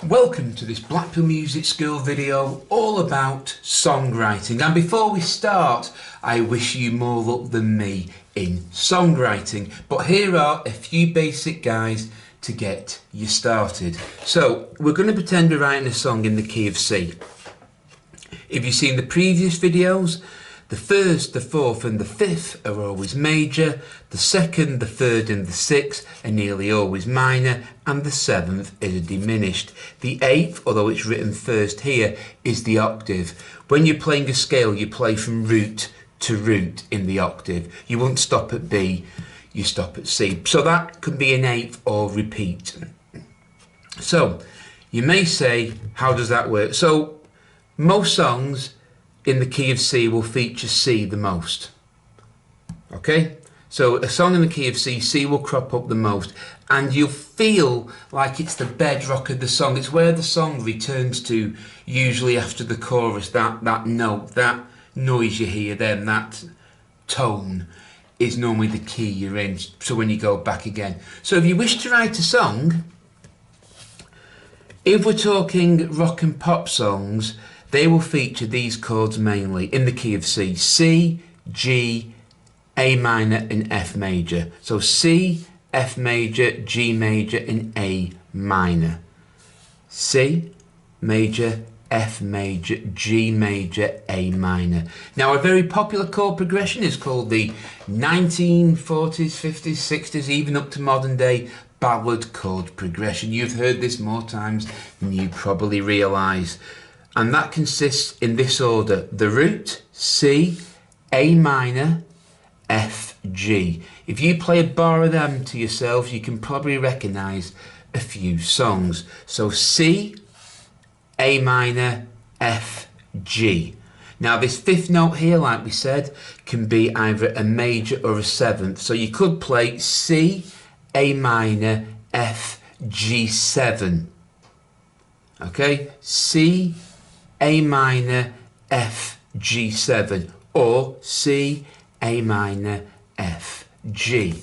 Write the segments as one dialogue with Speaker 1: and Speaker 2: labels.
Speaker 1: Welcome to this Blackpool Music School video all about songwriting, and before we start I wish you more luck than me in songwriting, but here are a few basic guides to get you started. So we're going to pretend we're writing a song in the key of C. If you've seen the previous videos, the first, the fourth and the fifth are always major, the second, the third and the sixth are nearly always minor, and the seventh is a diminished. The eighth, although it's written first here, is the octave. When you're playing a scale, you play from root to root in the octave. You won't stop at B, you stop at C. So that can be an eighth or repeat. So you may say, how does that work? So most songs in the key of C will feature C the most. Okay? So a song in the key of C, C will crop up the most, and you'll feel like it's the bedrock of the song. It's where the song returns to, usually after the chorus. That note, that noise you hear then, that tone is normally the key you're in, so when you go back again. So if you wish to write a song, if we're talking rock and pop songs, they will feature these chords mainly in the key of C: C, G, A minor and F major. So C, F major, G major and A minor. C major, F major, G major, A minor. Now a very popular chord progression is called the 1940s, 50s, 60s, even up to modern day ballad chord progression. You've heard this more times than you probably realise. And that consists in this order: the root, C, A minor, F, G. If you play a bar of them to yourselves, you can probably recognise a few songs. So C, A minor, F, G. Now this fifth note here, like we said, can be either a major or a seventh. So you could play C, A minor, F, G7. Okay, C, A minor, F, G7, or C, A minor, F, G.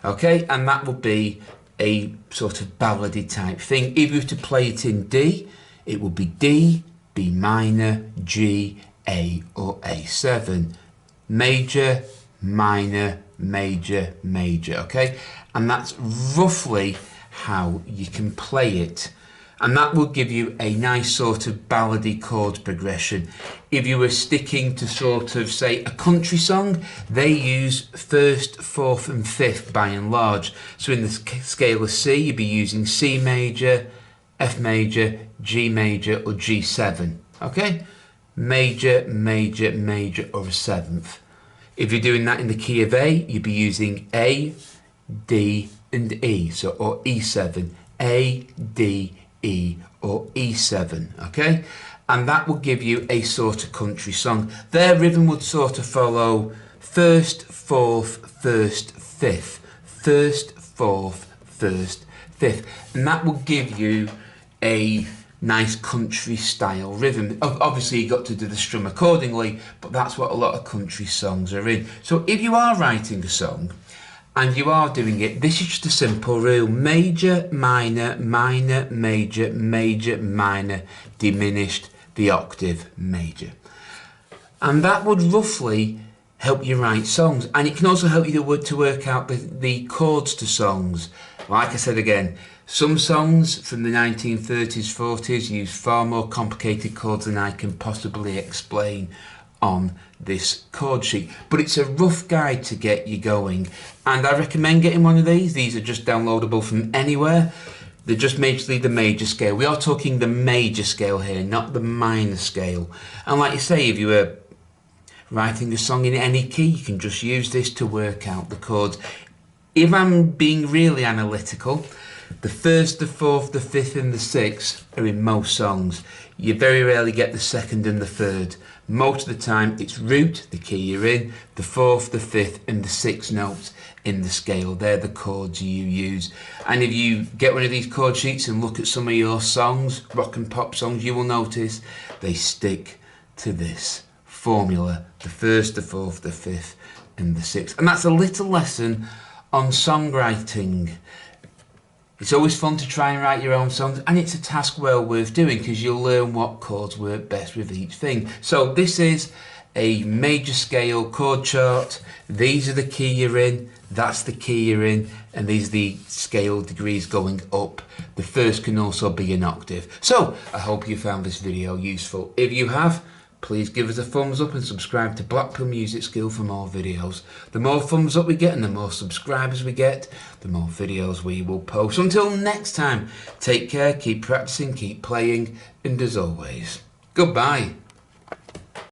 Speaker 1: Okay, and that will be a sort of ballady type thing. If you were to play it in D, it would be D, B minor, G, A or A7. Major, minor, major, major, okay? And that's roughly how you can play it. And that will give you a nice sort of ballady chord progression. If you were sticking to sort of, say, a country song, they use first, fourth and fifth by and large. So in the scale of C, you'd be using C major, F major, G major or G7. Okay? Major, major, major or a seventh. If you're doing that in the key of A, you'd be using A, D and E. So, or E7. A, D, E or E7, okay? And that will give you a sort of country song. Their rhythm would sort of follow first, fourth, first, fifth. First, fourth, first, fifth. And that will give you a nice country style rhythm. Obviously you got to do the strum accordingly, but that's what a lot of country songs are in. So if you are writing a song, and you are doing it, this is just a simple rule: major, minor, minor, major, major, minor, diminished, the octave, major. And that would roughly help you write songs. And it can also help you to work out the chords to songs. Like I said again, some songs from the 1930s, 40s use far more complicated chords than I can possibly explain on this chord sheet, but it's a rough guide to get you going, and I recommend getting one of these. These are just downloadable from anywhere. They're just majorly the major scale. We are talking the major scale here, not the minor scale. And like you say, if you were writing a song in any key, you can just use this to work out the chords. If I'm being really analytical, the first, the fourth, the fifth and the sixth are in most songs. You very rarely get the second and the third. Most of the time it's root, the key you're in, the fourth, the fifth and the sixth notes in the scale. They're the chords you use. And if you get one of these chord sheets and look at some of your songs, rock and pop songs, you will notice they stick to this formula: the first, the fourth, the fifth and the sixth. And that's a little lesson on songwriting. It's always fun to try and write your own songs, and it's a task well worth doing because you'll learn what chords work best with each thing. So this is a major scale chord chart. These are the key you're in, that's the key you're in, and these are the scale degrees going up. The first can also be an octave. So I hope you found this video useful. If you have, please give us a thumbs up and subscribe to Blackpool Music School for more videos. The more thumbs up we get and the more subscribers we get, the more videos we will post. Until next time, take care, keep practicing, keep playing, and as always, goodbye.